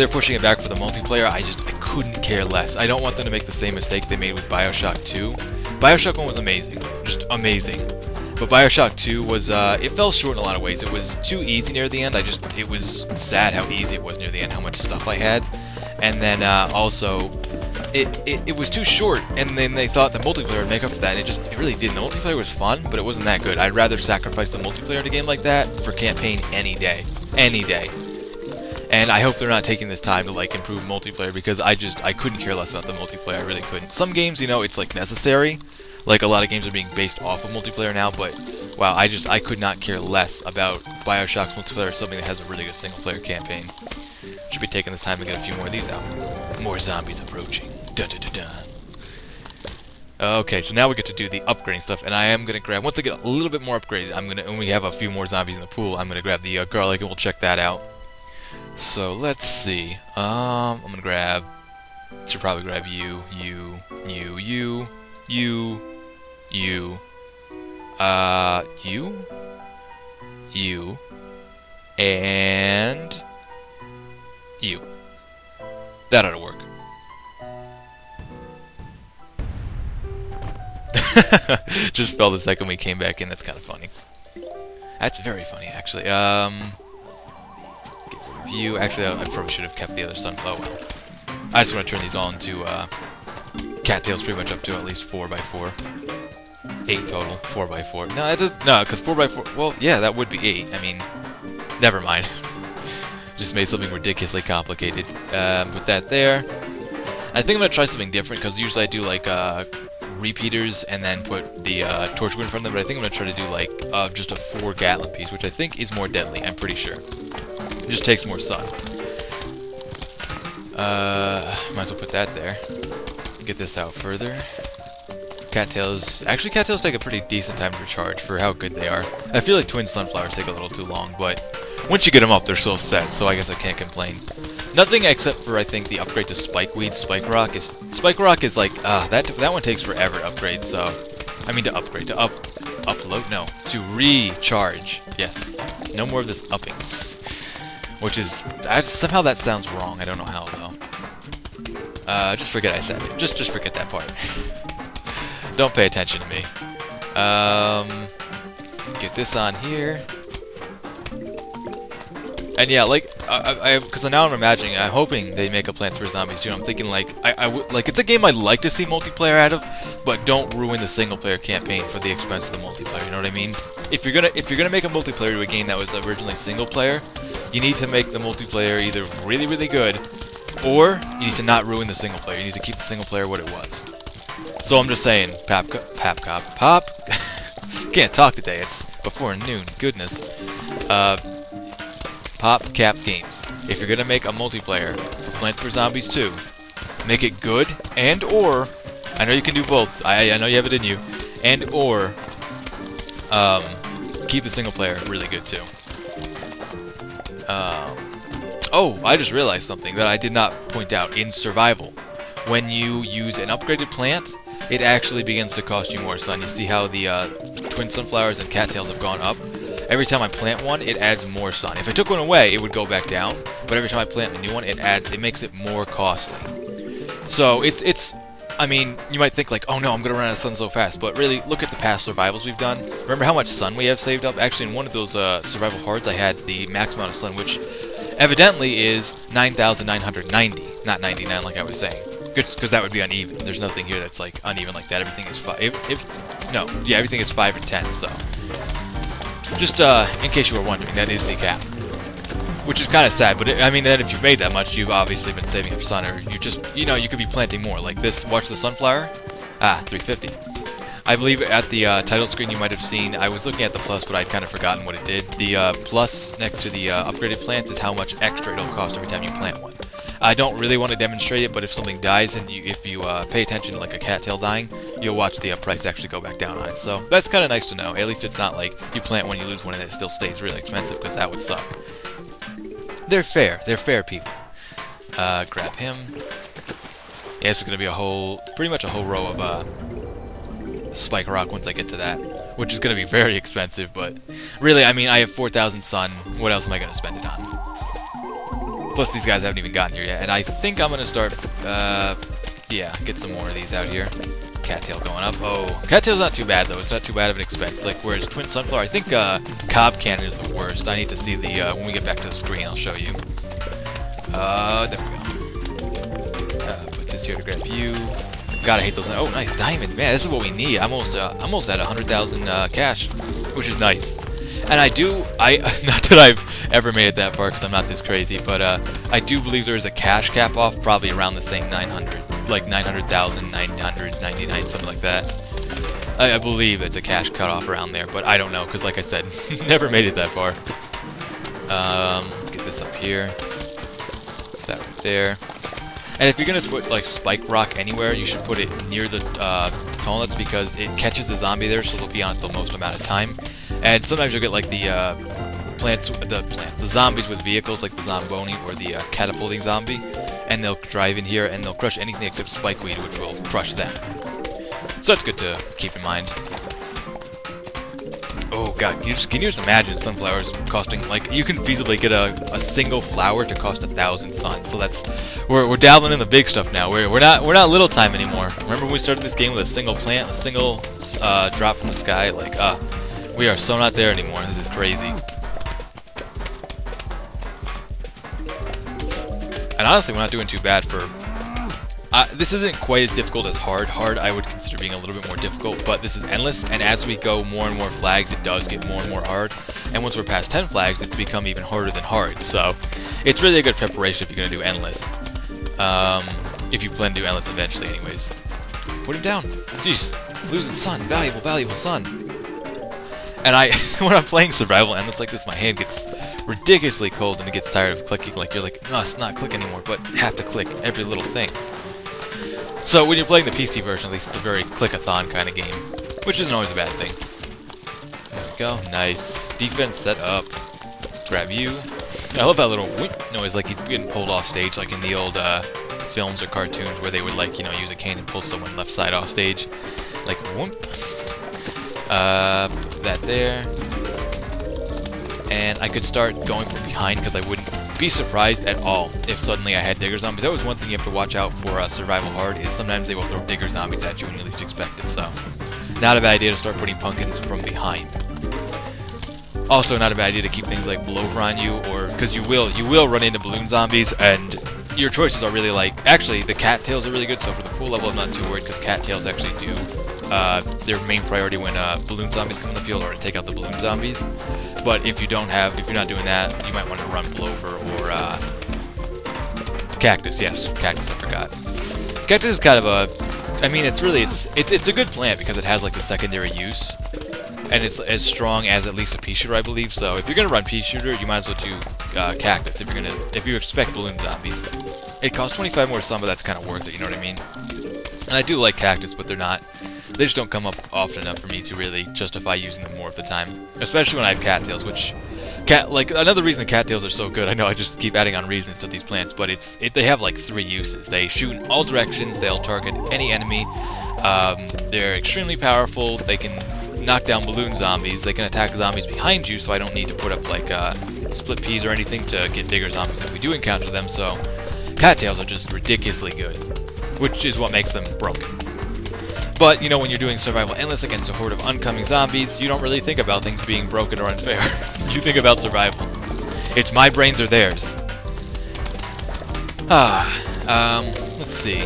they're pushing it back for the multiplayer, I couldn't care less. I don't want them to make the same mistake they made with Bioshock 2. Bioshock 1 was amazing, just amazing. But Bioshock 2 was, it fell short in a lot of ways. It was too easy near the end. It was sad how easy it was near the end, how much stuff I had. And then, also, it was too short, and then they thought the multiplayer would make up for that, and it really didn't. The multiplayer was fun, but it wasn't that good. I'd rather sacrifice the multiplayer in a game like that for campaign any day. Any day. And I hope they're not taking this time to, like, improve multiplayer, because I couldn't care less about the multiplayer. I really couldn't. Some games, you know, it's, like, necessary. Like, a lot of games are being based off of multiplayer now, but, wow, I could not care less about Bioshock's multiplayer or something that has a really good single-player campaign. Should be taking this time to get a few more of these out. More zombies approaching. Dun-dun-dun-dun. Okay, so now we get to do the upgrading stuff, and I am going to grab, once I get a little bit more upgraded, when we have a few more zombies in the pool, I'm going to grab the garlic, and we'll check that out. So, let's see. I'm going to grab, should probably grab you, and you. That ought to work. Just fell the second we came back in. That's kind of funny. That's very funny, actually. Get rid of you. Actually, I probably should have kept the other sunflower. Well, I just want to turn these all into cattails, pretty much up to at least 4x4. 8 total. 4x4. No, that does no, because 4x4. Well, yeah, that would be 8. I mean, never mind. Just made something ridiculously complicated. Put that there. I think I'm gonna try something different, because usually I do like repeaters and then put the torchwood in front of them, but I think I'm gonna try to do like just a 4 Gatling piece, which I think is more deadly. I'm pretty sure. It just takes more sun. Might as well put that there. Get this out further. Cattails. Actually, cattails take a pretty decent time to recharge for how good they are. I feel like twin sunflowers take a little too long, but once you get them up, they're so set, so I guess I can't complain. Nothing except for, I think, the upgrade to Spikeweed. Spike Rock is like, that one takes forever to upgrade, so, I mean to upgrade, to upload, no, to recharge, yes. No more of this upping. Which is, somehow that sounds wrong, I don't know how, though. Just forget I said it, just forget that part. Don't pay attention to me. Get this on here. And yeah, like, because now I'm imagining, I'm hoping they make a Plants vs Zombies 2. I'm thinking, like, like, it's a game I'd like to see multiplayer out of, but don't ruin the single-player campaign for the expense of the multiplayer. You know what I mean? If you're gonna make a multiplayer to a game that was originally single-player, you need to make the multiplayer either really, really good, or you need to not ruin the single-player. You need to keep the single-player what it was. So I'm just saying, Pop. Can't talk today. It's before noon. Goodness. PopCap Games. If you're gonna make a multiplayer for Plants vs Zombies 2, make it good and/or, I know you can do both. I know you have it in you, and/or keep the single player really good too. Oh, I just realized something that I did not point out in survival. When you use an upgraded plant, it actually begins to cost you more sun. You see how the twin sunflowers and cattails have gone up? Every time I plant one, it adds more sun. If I took one away, it would go back down, but every time I plant a new one, it makes it more costly. So it's I mean, you might think like, oh no, I'm gonna run out of sun so fast, but really, look at the past survivals we've done. Remember how much sun we have saved up? Actually, in one of those survival hards, I had the max amount of sun, which evidently is 9,990, not 99 like I was saying. Because that would be uneven. There's nothing here that's like uneven like that. Everything is 5. Everything is 5 and 10. So, just in case you were wondering, that is the cap. Which is kind of sad, but I mean, then if you've made that much, you've obviously been saving up sun, or you just, you could be planting more. Like this, watch the sunflower. 350. I believe at the title screen you might have seen, I was looking at the plus, but I'd kind of forgotten what it did. The plus next to the upgraded plants is how much extra it'll cost every time you plant one. I don't really want to demonstrate it, but if something dies and if you pay attention to like a cattail dying, you'll watch the price actually go back down on it. So that's kind of nice to know. At least it's not like you plant one, you lose one, and it still stays really expensive, because that would suck. They're fair. They're fair people. Grab him. Yeah, this is going to be pretty much a whole row of spike rock once I get to that, which is going to be very expensive, but really, I mean, I have 4,000 sun. What else am I going to spend it on? Plus, these guys haven't even gotten here yet. And I think I'm going to start, yeah, get some more of these out here. Cattail going up. Oh, Cattail's not too bad, though. It's not too bad of an expense. Like, whereas Twin Sunflower, I think Cob Cannon is the worst. I need to see the, when we get back to the screen, I'll show you. There we go. Put this here to grab you. Gotta hate those. Oh, nice diamond. Man, this is what we need. I'm almost at 100,000 cash, which is nice. And not that I've ever made it that far because I'm not this crazy, but I do believe there is a cash cap off, probably around the same 900, like 900,000, 999, something like that. I believe it's a cash cutoff around there, but I don't know because, like I said, never made it that far. Let's get this up here. Put that right there. And if you're gonna put like spike rock anywhere, you should put it near the tunnels because it catches the zombie there, so they'll be on it the most amount of time. And sometimes you'll get like the zombies with vehicles, like the Zomboni or the catapulting zombie, and they'll drive in here and they'll crush anything except spikeweed, which will crush them. So that's good to keep in mind. Oh god, can you just imagine sunflowers costing, like, you can feasibly get a single flower to cost 1,000 suns. So that's, we're dabbling in the big stuff now. We're not little time anymore. Remember when we started this game with a single plant, a single drop from the sky? Like, we are so not there anymore. This is crazy. And honestly, we're not doing too bad for... this isn't quite as difficult as hard. Hard I would consider being a little bit more difficult, but this is endless, and as we go more and more flags, it does get more and more hard. And once we're past 10 flags, it's become even harder than hard. So it's really a good preparation if you're going to do endless. If you plan to do endless eventually anyways. Put him down. Jeez. Losing sun. Valuable, valuable sun. And when I'm playing survival endless like this, my hand gets ridiculously cold and it gets tired of clicking. Like, you're like, no, it's not click anymore, but have to click every little thing. So when you're playing the PC version, at least it's a very click-a-thon kind of game, which isn't always a bad thing. There we go. Nice. Defense set up. Grab you. I love that little whoop noise, like he's getting pulled off stage, like in the old films or cartoons where they would, like, you know, use a cane and pull someone left side off stage. Like, whoop. Put that there. And I could start going from behind because I wouldn't be surprised at all if suddenly I had digger zombies. That was one thing you have to watch out for survival hard, is sometimes they will throw digger zombies at you when you least expect it. So, not a bad idea to start putting pumpkins from behind. Also, not a bad idea to keep things like blowover on you, or because you will run into balloon zombies, and your choices are really like, actually the cattails are really good. So for the pool level, I'm not too worried because cattails actually do their main priority when balloon zombies come in the field, or to take out the balloon zombies. But if you're not doing that, you might want to run blowover or cactus. Yes, cactus. I forgot. Cactus is kind of a, I mean, it's a good plant because it has like the secondary use, and it's as strong as at least a pea shooter, I believe. So if you're gonna run pea shooter, you might as well do cactus if you expect balloon zombies. It costs 25 more sun, but that's kind of worth it. You know what I mean? And I do like cactus, but they just don't come up often enough for me to really justify using them more of the time. Especially when I have cattails, which... another reason cattails are so good, I know I just keep adding on reasons to these plants, but they have like 3 uses. They shoot in all directions, they'll target any enemy, they're extremely powerful, they can knock down balloon zombies, they can attack zombies behind you, so I don't need to put up like split peas or anything to get digger zombies if we do encounter them, so cattails are just ridiculously good, which is what makes them broken. But, you know, when you're doing survival endless against a horde of oncoming zombies, you don't really think about things being broken or unfair. You think about survival. It's my brains or theirs. Let's see.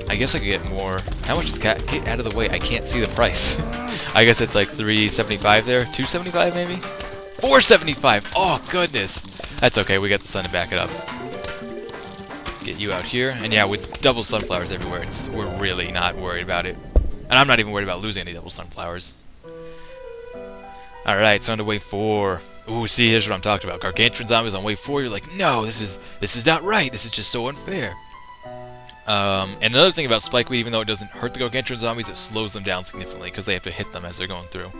I guess I could get more. How much is cat? Get out of the way, I can't see the price. I guess it's like $3.75 there. $2.75 maybe? $4.75! Oh, goodness! That's okay, we got the sun to back it up. Get you out here, and yeah, with double sunflowers everywhere, we're really not worried about it. And I'm not even worried about losing any double sunflowers. Alright, it's on to wave 4. Ooh, see, here's what I'm talking about. Gargantuan zombies on wave 4, you're like, no, this is not right, this is just so unfair. And another thing about spikeweed, even though it doesn't hurt the gargantuan zombies, it slows them down significantly, because they have to hit them as they're going through.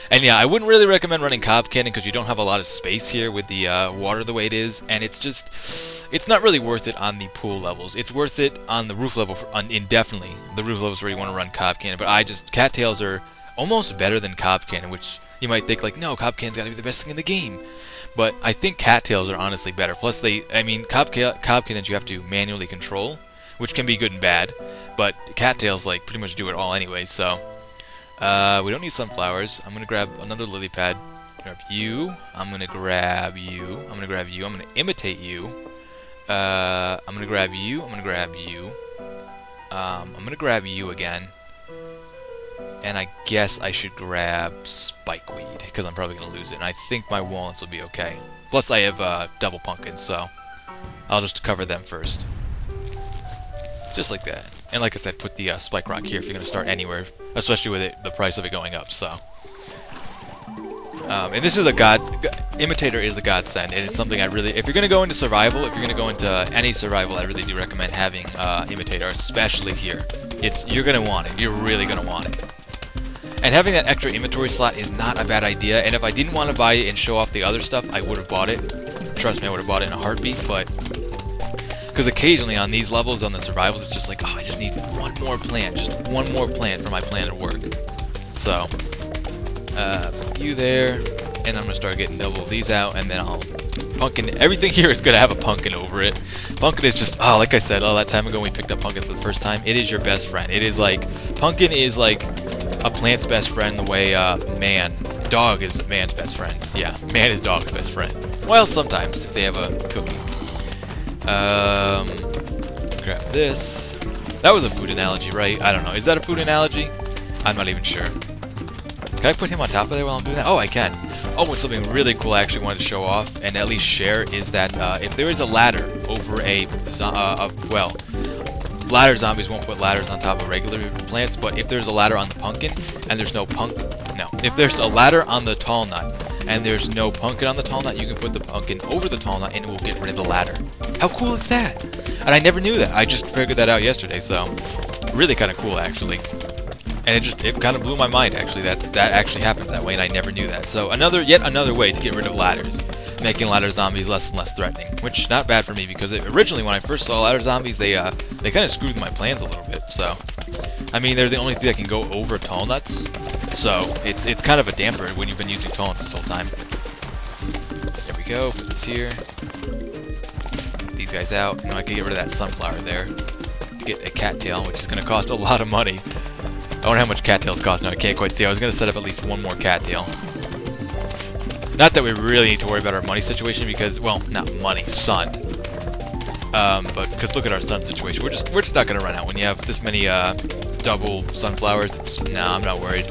And yeah, I wouldn't really recommend running Cob Cannon because you don't have a lot of space here with the water the way it is, and it's not really worth it on the pool levels. It's worth it on the roof level indefinitely. The roof levels where you want to run Cob Cannon, but cattails are almost better than Cob Cannon, which you might think like, no, Cob Cannon's got to be the best thing in the game. But I think cattails are honestly better. Plus, Cob Cannons you have to manually control, which can be good and bad. But cattails like pretty much do it all anyway. So we don't need sunflowers. I'm gonna grab another lily pad. Grab you. I'm gonna grab you. I'm gonna grab you. I'm gonna imitate you. I'm gonna grab you. I'm gonna grab you. I'm gonna grab you again. And I guess I should grab spikeweed, because I'm probably going to lose it. And I think my walnuts will be okay. Plus I have double pumpkins, so I'll just cover them first. Just like that. And like I said, put the spike rock here if you're going to start anywhere, especially with the price of it going up, so. And this is Imitator is the godsend, and it's something I really, if you're going to go into survival, if you're going to go into any survival, I really do recommend having Imitator, especially here. You're going to want it. You're really going to want it. And having that extra inventory slot is not a bad idea, and if I didn't want to buy it and show off the other stuff, I would have bought it. Trust me, I would have bought it in a heartbeat, but... Because occasionally on these levels, on the survivals, it's just like, oh, I just need one more plant, just one more plant for my plan to work. So, you there, and I'm going to start getting double of these out, and then I'll... Pumpkin, everything here is going to have a pumpkin over it. Pumpkin is just, oh, like I said, that time ago when we picked up pumpkin for the first time, it is your best friend. It is like, pumpkin is like a plant's best friend the way, dog is man's best friend. Yeah, man is dog's best friend. Well, sometimes, if they have a cookie. Grab this. That was a food analogy, right? I don't know. Is that a food analogy? I'm not even sure. Can I put him on top of there while I'm doing that? Oh, I can. Oh, and something really cool I actually wanted to show off, and at least share, is that if there is a ladder over ladder zombies won't put ladders on top of regular plants, but if there's a ladder on the pumpkin, and there's no if there's a ladder on the tall nut, and there's no pumpkin on the tall nut, you can put the pumpkin over the tall nut, and it will get rid of the ladder. How cool is that? And I never knew that. I just figured that out yesterday, so really kind of cool, actually. And it kind of blew my mind, actually, that actually happens that way, and I never knew that. So yet another way to get rid of ladders, making ladder zombies less and less threatening, which not bad for me, because originally when I first saw ladder zombies, they kind of screwed my plans a little bit. So, I mean, they're the only thing that can go over tall nuts, so it's kind of a damper when you've been using tall nuts this whole time. There we go. Put this here. Get these guys out. I can get rid of that sunflower there to get a cattail, which is going to cost a lot of money. I wonder how much cattails cost now. I can't quite see. I was going to set up at least one more cattail. Not that we really need to worry about our money situation because, well, not money, sun. But because look at our sun situation. We're just not going to run out when you have this many double sunflowers. Nah, I'm not worried.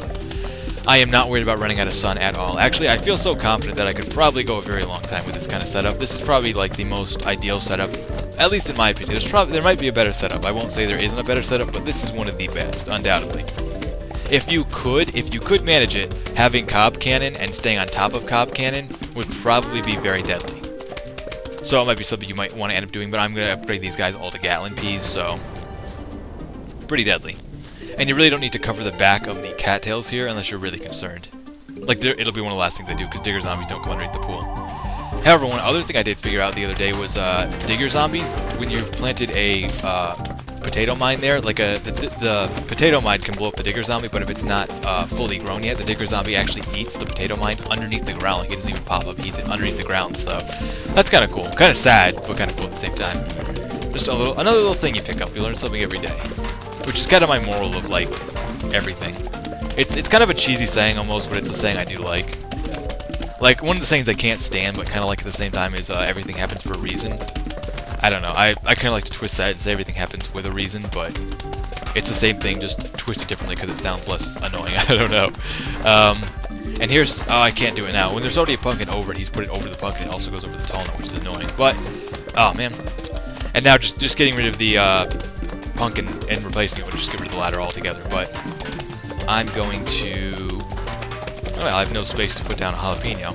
I am not worried about running out of sun at all. Actually, I feel so confident that I could probably go a very long time with this kind of setup. This is probably like the most ideal setup. At least in my opinion. There might be a better setup. I won't say there isn't a better setup, but this is one of the best, undoubtedly. If you could manage it, having Cob Cannon and staying on top of Cob Cannon would probably be very deadly. So it might be something you might want to end up doing, but I'm going to upgrade these guys all to Gatling Peas, so pretty deadly. And you really don't need to cover the back of the cattails here unless you're really concerned. Like, it'll be one of the last things I do, because digger zombies don't go underneath the pool. However, one other thing I did figure out the other day was digger zombies, when you've planted a potato mine there, like the potato mine can blow up the digger zombie, but if it's not fully grown yet, the digger zombie actually eats the potato mine underneath the ground. Like, it doesn't even pop up, he eats it underneath the ground, so that's kind of cool. Kind of sad, but kind of cool at the same time. Just another little thing you pick up. You learn something every day, which is kind of my moral of, like, everything. It's kind of a cheesy saying almost, but it's a saying I do like. Like, one of the sayings I can't stand, but kind of like at the same time, is everything happens for a reason. I don't know. I kind of like to twist that and say everything happens with a reason, but it's the same thing, just twisted differently because it sounds less annoying. I don't know. And here's... Oh, I can't do it now. When there's already a pumpkin over it, he's put it over the pumpkin. It also goes over the tall nut, which is annoying. But, oh, man. And now just getting rid of the pumpkin and replacing it would just get rid of the ladder altogether. But I'm going to... Well, I have no space to put down a jalapeno.